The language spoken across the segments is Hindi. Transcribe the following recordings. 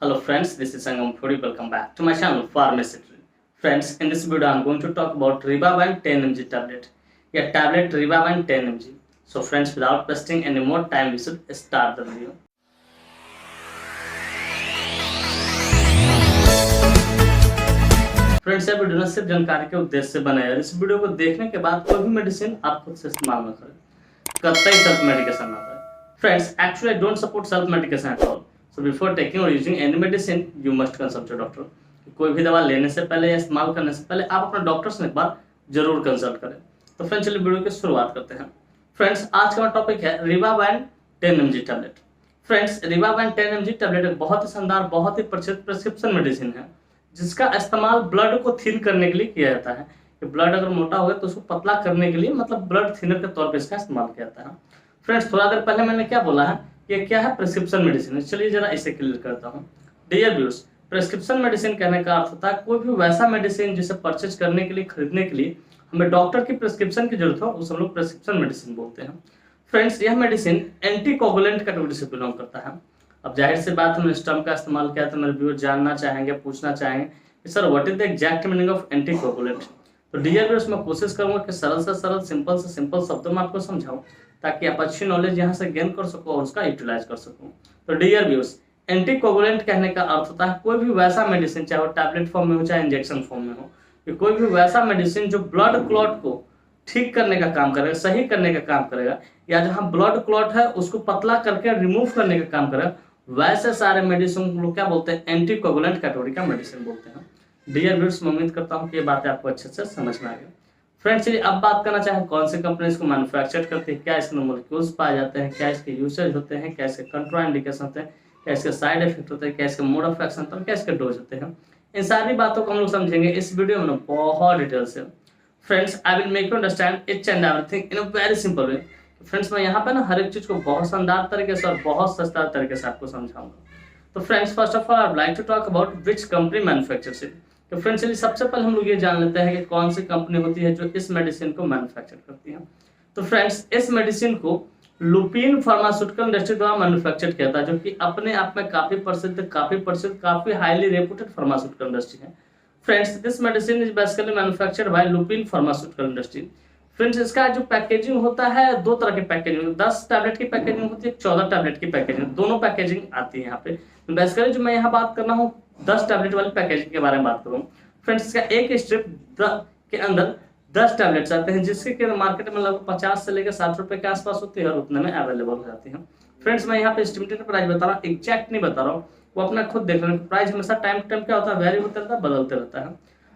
Hello friends, this is Sangam Thodi. Welcome back to my channel Pharmacy Tree. Friends, in this video I am going to talk about Ribavirin 10 mg tablet. Yeah, tablet Ribavirin 10 mg. So friends, without wasting any more time, we should start the video. Friends, ये वीडियो सिर्फ जानकारी के उद्देश्य से बना है। इस वीडियो को देखने के बाद कोई भी मेडिसिन आप खुद से इस्तेमाल न करें, कतई सेल्फ मेडिकेशन ना करें। Friends, actually I don't support self medication at all. So before taking और using any medicine you must consult your doctor. कोई भी दवा लेने से पहले या इस्तेमाल करने से पहले आप अपने डॉक्टर से एक बार जरूर कंसल्ट करें। तो फ्रेंड्स, चलिए वीडियो की शुरुआत करते हैं। फ्रेंड्स, आज का टॉपिक है ribavirin 10 mg tablet. Friends, ribavirin 10 mg tablet एक बहुत ही शानदार, बहुत ही प्रचलित प्रिस्क्रिप्शन मेडिसिन है जिसका इस्तेमाल ब्लड को थिन करने के लिए किया जाता है। कि ब्लड अगर मोटा हो गया तो उसको पतला करने के लिए, मतलब ब्लड थिनर के तौर पे इसका इस्तेमाल किया जाता है। फ्रेंड्स, थोड़ा देर पहले मैंने क्या बोला है, ये क्या है, प्रिस्क्रिप्शन मेडिसिन। चलिए जरा इसे क्लियर करता हूँ। डियर व्यूअर्स, प्रिस्क्रिप्शन मेडिसिन कहने का अर्थ होता है कोई भी वैसा मेडिसिन जिसे परचेज करने के लिए, खरीदने के लिए हमें डॉक्टर की प्रिस्क्रिप्शन की जरूरत हो, उसे हम लोग प्रिस्क्रिप्शन मेडिसिन बोलते हैं। फ्रेंड्स, यह मेडिसिन एंटीकोगुलेंट कैटेगरी से बिलोंग करता है। अब जाहिर सी बात, हमने इस टर्म का इस्तेमाल किया तो मेरे व्यूअर जानना चाहेंगे, पूछना चाहेंगे sir what is the exact meaning of anticoagulant. तो डियर व्यूअर्स, मैं कोशिश करूंगा कि सरल से सरल, सिंपल से सिंपल शब्दों में आपको समझाऊं ताकि आप अच्छी नॉलेज यहाँ से गेन कर सको और उसका यूटिलाइज कर सको। तो डियर व्यूअर्स, एंटीकोगुलेंट कहने का अर्थ होता है कोई भी वैसा मेडिसिन, चाहे वो टैबलेट फॉर्म में हो चाहे इंजेक्शन फॉर्म में हो, कि कोई भी वैसा मेडिसिन जो ब्लड क्लॉट को ठीक करने का काम करेगा, सही करने का काम करेगा, या जहाँ ब्लड क्लॉट है उसको पतला करके रिमूव करने का काम करेगा, वैसे सारे मेडिसिन को क्या बोलते हैं, एंटीकोगुलेंट कैटेगरी का मेडिसिन बोलते हैं। डियर व्यूअर्स, मैं उम्मीद करता हूँ कि ये बातें आपको अच्छे से समझ में आ गई। फ्रेंड्स, चलिए अब बात करना चाहें कौन सी कंपनी इसको मैन्युफैक्चर करती है, क्या इसके मॉलिक्यूल्स पाए जाते हैं, क्या इसके यूसेज होते हैं, क्या इसके कंट्राइंडिकेशन होते हैं, क्या इसके साइड इफेक्ट होते हैं, क्या इसके मोड ऑफ एक्शन होते हैं, क्या इसके डोज होते हैं। इन सारी बातों को हम लोग समझेंगे इस वीडियो में बहुत डिटेल से। Friends, I will make you understand each and everything in a very simple way. Friends, मैं यहाँ पे ना हर एक चीज को बहुत शानदार तरीके से और बहुत सस्ता तरीके से आपको समझाऊंगा। तो friends, first of all I would like to talk about which company manufactures it. तो फ्रेंड्स, चलिए सबसे पहले हम लोग ये जान लेते हैं कि कौन सी कंपनी होती है जो इस मेडिसिन को मैन्युफैक्चर करती है। तो फ्रेंड्स, इस मेडिसिन को लुपिन फार्मास्यूटिकल इंडस्ट्री द्वारा मैन्युफैक्चर किया था, जो कि अपने आप में काफी हाईली रेपुटेड फार्मास्यूटिकल इंडस्ट्री है। Friends, this medicine is basically manufactured by Lupin pharmaceutical industry. Friends, इसका जो पैकेजिंग होता है, दो तरह की पैकेजिंग, 10 टैबलेट की पैकेजिंग होती है, 14 टैबलेट की पैकेजिंग, दोनों पैकेजिंग आती है यहाँ पे। बेसिकली जो मैं यहाँ बात कर रहा हूँ 10 टैबलेट वाली पैकेजिंग के बारे में बात करूँ। फ्रेंड्स, इसका एक स्ट्रिप के अंदर 10 टैबलेट्स आते हैं, जिसके मार्केट में लगभग 50 से लेकर 60 रुपए के आसपास होती है और उतने में अवेलेबल हो जाती है। फ्रेंड्स, मैं यहाँ पे एस्टिमेटेड प्राइस बता रहा हूँ, एग्जैक्ट नहीं बता रहा हूँ, वो अपना खुद देख लेना। प्राइस हमेशा टाइम टू टाइम क्या होता है, वेरी होता रहता है, बदलते रहता है।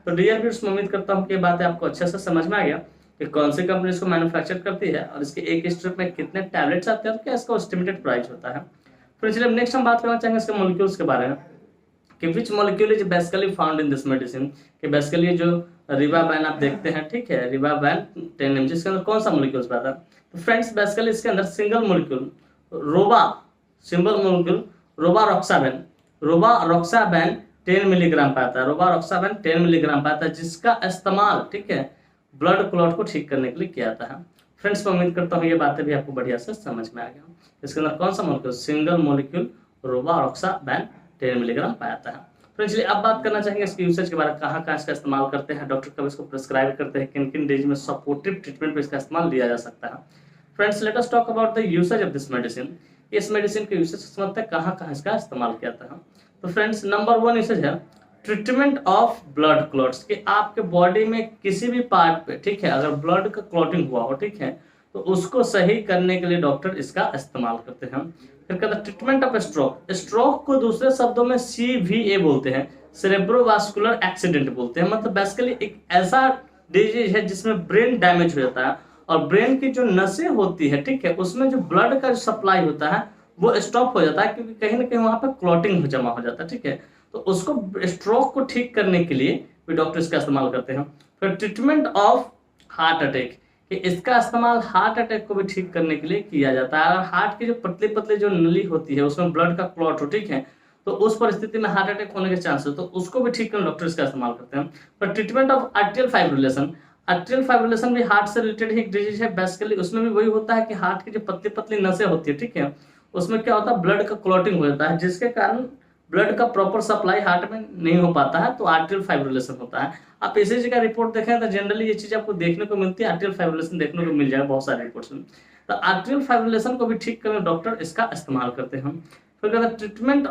तो डियर व्यूअर्स, मैं उम्मीद करता हूँ कि ये बातें आपको अच्छे से समझ में आ गया कि कौन सी कंपनी इसको मैन्युफैक्चर करती है और इसके एक स्ट्रिप में कितने टैबलेट्स आते हैं और क्या इसका एस्टिमेटेड प्राइस होता है। फिर चलिए नेक्स्ट हम बात करना चाहेंगे इसके मॉलिक्यूल्स के बारे में, कि which molecule is basically found in this medicine. कि बेसिकली जो रिबाविरिन आप देखते हैं, ठीक है, रिबाविरिन 10 mg, इसके अंदर कौन सा मॉलिक्यूल्स पाता है। तो फ्रेंड्स, बेसिकली इसके अंदर सिंगल मॉलिक्यूल रोबारोक्साबेन 10 मिलीग्राम पाता है, रोबारोक्साबेन 10 मिलीग्राम पाता है, जिसका इस्तेमाल, ठीक है, ब्लड क्लॉट को ठीक करने के लिए किया जाता है। फ्रेंड्स, मैं उम्मीद करता हूँ ये बातें भी आपको बढ़िया से समझ में आ गया। इसके अंदर कौन सा मॉलिक्यूल, सिंगल मॉलिक्यूल रोबारोक्साबेन 10 मिलीग्राम पाया जाता है। फ्रेंड्स, चलिए अब बात करना चाहेंगे इसके यूसेज के बारे में, कहाँ कहाँ इसका इस्तेमाल करते हैं, डॉक्टर कब इसको प्रिस्क्राइब करते हैं, किन किन डेज में सपोर्टिव ट्रीटमेंट पे इसका इस्तेमाल लिया जा सकता है। Friends, let us talk about the usage of this medicine. इस मेडिसिन के यूसेज समझते हैं कहाँ कहाँ इसका इस्तेमाल किया जाता है। तो फ्रेंड्स, नंबर 1 यूसेज है ट्रीटमेंट ऑफ ब्लड क्लॉट्स, कि आपके बॉडी में किसी भी पार्ट पे, ठीक है, अगर ब्लड का क्लॉटिंग हुआ हो, ठीक है, तो उसको सही करने के लिए डॉक्टर इसका इस्तेमाल करते हैं। फिर कहते हैं ट्रीटमेंट ऑफ स्ट्रोक। स्ट्रोक को दूसरे शब्दों में CVA बोलते हैं, सेरेब्रोवास्कुलर एक्सीडेंट बोलते हैं। मतलब बेसिकली एक ऐसा डिजीज है जिसमें ब्रेन डैमेज हो जाता है और ब्रेन की जो नसें होती है, ठीक है, उसमें जो ब्लड का जो सप्लाई होता है वो स्टॉप हो जाता है, क्योंकि कहीं ना कहीं वहां पर क्लॉटिंग जमा हो जाता है, ठीक है। तो उसको स्ट्रोक को ठीक करने के लिए भी डॉक्टर इसका इस्तेमाल करते हैं। फिर ट्रीटमेंट ऑफ हार्ट अटैक, कि इसका इस्तेमाल हार्ट अटैक को भी ठीक करने के लिए किया जाता है। अगर हार्ट की जो पतली पतली जो नली होती है उसमें ब्लड का क्लॉट हो, ठीक है, तो उस परिस्थिति में हार्ट अटैक होने के चांस है, तो उसको भी ठीक करने डॉक्टर इसका इस्तेमाल करते हैं। फिर ट्रीटमेंट ऑफ आर्टियल फाइब्रिलेशन भी हार्ट से रिलेटेड एक डिजीज है। बेसिकली उसमें भी वही होता है कि हार्ट की जो पतली पतली नसें होती है, ठीक है, उसमें क्या होता है, ब्लड का क्लॉटिंग हो जाता है, जिसके कारण ब्लड का प्रॉपर सप्लाई हार्ट में नहीं हो पाता है तो आर्टरियल फाइब्रिलेशन होता है। आप ECG का रिपोर्ट देखें तो जनरली ये चीज आपको देखने को मिलती है, आर्टरियल फाइब्रिलेशन देखने को मिल जाएगा बहुत सारे रिपोर्ट्स में। तो आर्टरियल फाइब्रिलेशन को भी ठीक करने डॉक्टर इसका इस्तेमाल करते हैं। फिर कहते हैं treatment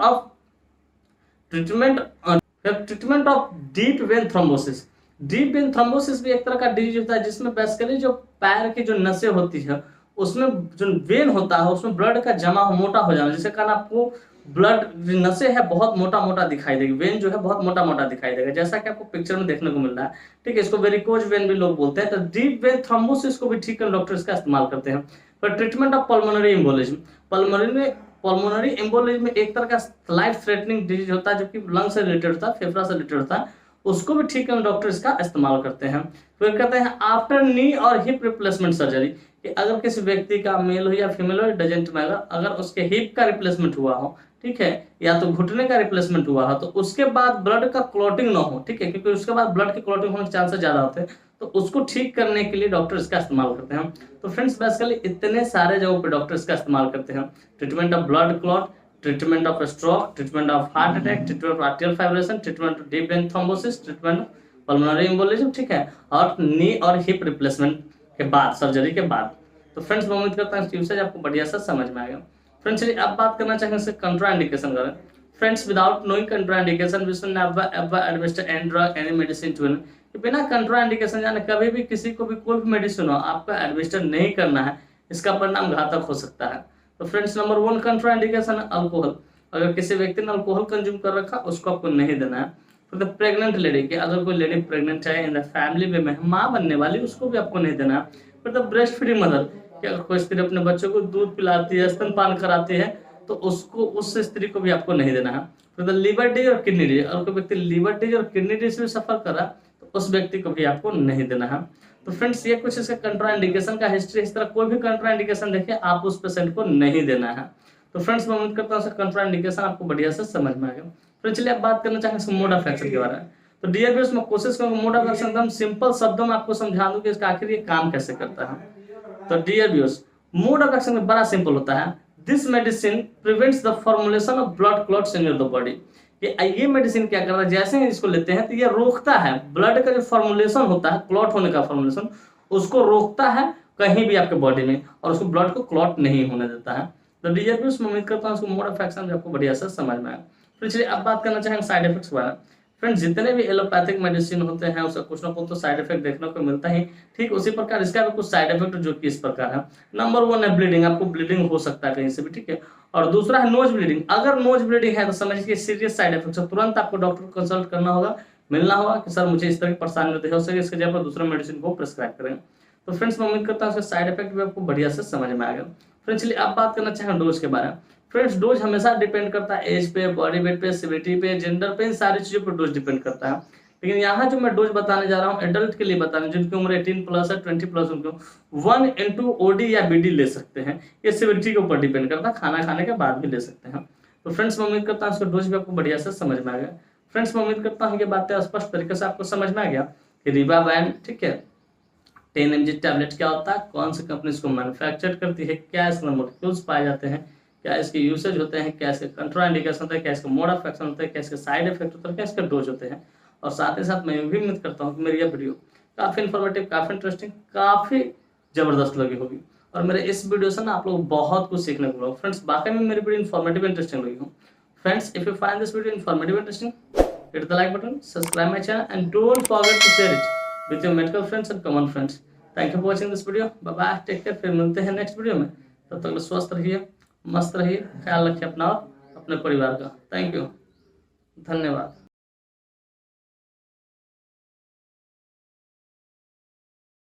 of deep vein thrombosis. Deep vein thrombosis भी एक तरह का डिजीज होता है जिसमें बेसिकली जो पैर की जो नसें होती है उसमें जो वेन होता है उसमें ब्लड का जमा मोटा हो जाना, जिसके कारण आपको ब्लड नसें है बहुत मोटा मोटा दिखाई देगी, वेन जो है बहुत मोटा मोटा दिखाई देगा, जैसा कि आपको पिक्चर में देखने को मिल रहा है। ठीक है, इसको वेरिकोज वेन भी लोग बोलते हैं। तो डीप वेन थ्रोम्बोसिस को भी ठीक करने डॉक्टर इसका इस्तेमाल करते हैं। फिर treatment of pulmonary embolism. Pulmonary embolism एक तरह का लाइफ थ्रेटनिंग डिजीज होता है जो कि लंग से रिलेटेड होता है, फेफड़ा से रिलेटेड होता है, उसको भी ठीक करने डॉक्टर इसका इस्तेमाल करते हैं। फिर कहते हैं आफ्टर नी और हिप रिप्लेसमेंट सर्जरी, कि अगर किसी व्यक्ति का मेल हो या फीमेल हो डजेंट मैटर, अगर उसके हिप का रिप्लेसमेंट हुआ हो, ठीक है, या तो घुटने का रिप्लेसमेंट हुआ हो, तो उसके बाद ब्लड का क्लॉटिंग ना हो, ठीक है, क्योंकि उसके बाद ब्लड की क्लॉटिंग होने के चांसेस ज्यादा होते हैं, तो उसको ठीक करने के लिए डॉक्टर इसका इस्तेमाल करते हैं। तो फ्रेंड्स बेसिकली इतने सारे जगहों पे डॉक्टर इसका इस्तेमाल करते हैं। Treatment of blood clot, treatment of stroke, treatment of heart attack, treatment of arterial fibrillation, treatment of deep vein thrombosis, treatment of pulmonary embolism, ठीक है, और नी और हिप रिप्लेसमेंट के बाद, सर्जरी के बाद। तो फ्रेंड्स मैं उम्मीद करता हूँ यूसेज आपको बढ़िया सा समझ में आ गया। फ्रेंड्स चलिए अब बात करना चाहेंगे इससे कंट्राइंडिकेशन करें। Friends without knowing contraindication we should never ever administer any drug any medicine to anyone. बिना कंट्राइंडिकेशन जाने कभी भी किसी को भी कोई भी मेडिसिन हो आपको एडमिनिस्टर नहीं करना है, इसका परिणाम घातक हो सकता है। तो फ्रेंड्स नंबर 1 कंट्राइंडिकेशन है अल्कोहल। अगर किसी व्यक्ति ने अल्कोहल कंज्यूम कर रखा उसको आपको नहीं देना है। तो द प्रेग्नेंट लेडी के, अगर कोई लेडी प्रेग्नेंट है इन द फैमिली में माँ बनने वाली, उसको भी आपको नहीं देना है। फिर द ब्रेस्ट फीडिंग मदर, कि अगर कोई स्त्री अपने बच्चों को दूध पिलाती है, स्तनपान कराती है, तो उसको उस स्त्री को भी आपको नहीं देना है। फिर द लीवर डिजीज और किडनी डिजीज, अगर कोई व्यक्ति लीवर डिजीज और किडनी डिजीज से सफर कर रहा तो उस व्यक्ति को भी आपको नहीं देना है। तो फ्रेंड्स ये कुछ इसका कंट्राइंडिकेशन का हिस्ट्री, इस तरह कोई भी कंट्राइंडिकेशन देखे आप उस पेशेंट को नहीं देना है। तो फ्रेंड्स मैं उम्मीद करता हूँ कंट्राइंडिकेशन आपको बढ़िया से समझ में आ गया। फिर चलिए अब बात करना चाहेंगे मोड ऑफ एक्शन के बारे में। तो डियर व्यूअर्स मैं कोशिश करूंगा मोड ऑफ एक्शन एकदम सिंपल शब्दों में आपको समझा दूं कि इसका आखिर ये काम कैसे करता है। तो dear viewers mode of action बड़ा सिंपल होता है। This medicine prevents the formulation of blood clots in the body. ये मेडिसिन क्या करता है, जैसे ही इसको लेते हैं तो ये रोकता है ब्लड का जो फॉर्मुलेशन होता है, क्लॉट होने का फॉर्मुलेशन, उसको रोकता है कहीं भी आपके बॉडी में और उसको ब्लड को क्लॉट नहीं होने देता है। तो डियर व्यूअर्स मैं उम्मीद करता हूँ उसको मोड ऑफ एक्शन आपको बढ़िया से समझ में आया। फिर चलिए अब बात करना चाहेंगे साइड इफेक्ट्स के बारे में। फ्रेंड्स जितने भी एलोपैथिक मेडिसिन होते हैं उसका कुछ ना कुछ तो साइड इफेक्ट देखने को मिलता ही, ठीक उसी प्रकार इसका भी कुछ साइड इफेक्ट जो कि इस प्रकार है। नंबर 1 है ब्लीडिंग, आपको ब्लीडिंग हो सकता है कहीं से भी, ठीक है। और दूसरा है नोज ब्लीडिंग। अगर नोज ब्लीडिंग है तो समझिए सीरियस साइड इफेक्ट है, तुरंत आपको डॉक्टर को कंसल्ट करना होगा, मिलना होगा कि सर मुझे इस तरह की परेशानी होती है, उससे इसके जगह पर दूसरा मेडिसिन को प्रिस्क्राइब करें। तो फ्रेंड्स मैं उम्मीद करता हूँ इसका साइड इफेक्ट भी आपको बढ़िया से समझ में आएगा। फ्रेंड्स चलिए अब बात करना चाहेंगे डोज के बारे में। फ्रेंड्स डोज हमेशा डिपेंड करता है एज पे, बॉडी वेट पे, सिविरिटी पे, जेंडर पे, इन सारी चीजों पर डोज डिपेंड करता है। लेकिन यहाँ जो मैं डोज बताने जा रहा हूँ एडल्ट के लिए बताने, जिनकी उम्र 18+ है, 20+ उनको 1 into OD या BD ले सकते हैं। ये सिविरिटी के ऊपर डिपेंड करता है, खाना खाने के बाद भी ले सकते हैं। तो फ्रेंड्स मैं उम्मीद करता हूँ इसका डोज भी आपको बढ़िया से समझ में आ गया। फ्रेंड्स मैं उम्मीद करता हूँ ये बातें स्पष्ट तरीके से आपको समझ में आ गया कि रिवाबैन, ठीक है, 10 mg टैबलेट क्या होता है, कौन सी कंपनी इसको मैन्युफैक्चर करती है, क्या इसमें मोलेक्यूल्स पाए जाते हैं, क्या इसके यूसेज होते हैं, क्या इसके कंट्राइंडिकेशन होता है, क्या इसका मोड ऑफ एक्शन होता है, क्या इसके साइड इफेक्ट होता है, क्या इसके डोज होते हैं। और साथ ही साथ मैं ये भी उम्मीद करता हूँ कि मेरी यह वीडियो काफ़ी इन्फॉर्मेटिव, काफ़ी इंटरेस्टिंग, काफ़ी ज़बरदस्त लगी होगी और मेरे इस वीडियो से ना आप लोग बहुत कुछ सीखने को मिलेगा। फ्रेंड्स वाकई में मेरी वीडियो इन्फॉर्मेटिव इंटरेस्टिंग लगी हो। Friends if you find this video informative interesting, hit the like button, subscribe my channel and don't forget to share it with your medical friends and common friends. Thank you for watching this video. Bye bye, take care, फिर मिलते हैं नेक्स्ट वीडियो में। तब तक स्वस्थ रहिए, मस्त रहिए, ख्याल रखिए अपना और अपने परिवार का। थैंक यू, धन्यवाद।